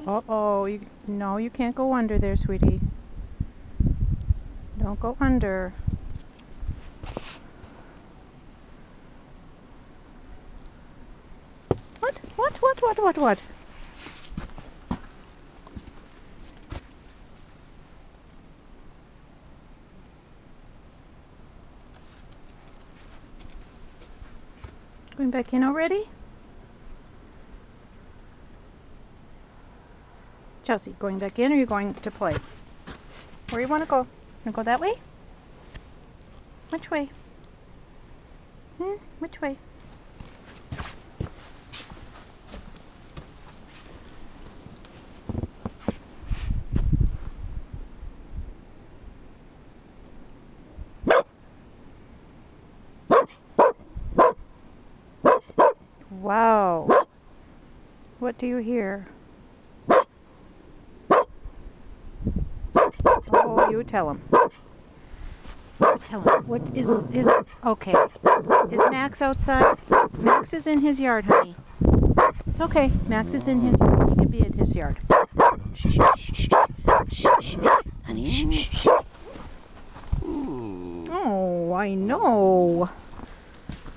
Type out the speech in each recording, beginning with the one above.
Uh-oh, no, you can't go under there, sweetie. Don't go under. What? Going back in already? Chelsey, going back in or are you going to play? Where you want to go? You want to go that way? Which way? Which way? Wow. What do you hear? Oh, you tell him. Tell him. What is okay. Is Max outside? Max is in his yard, honey. It's okay. Max is in his yard. He can be in his yard. Shh, shh, shh, shh, shh, honey. Shh, shh. Oh, I know.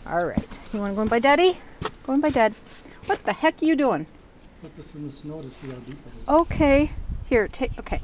All right. You want to go in by Daddy? Go in by Dad. What the heck are you doing? Put this in the snow to see how deep it is. Okay. Here, take. Okay.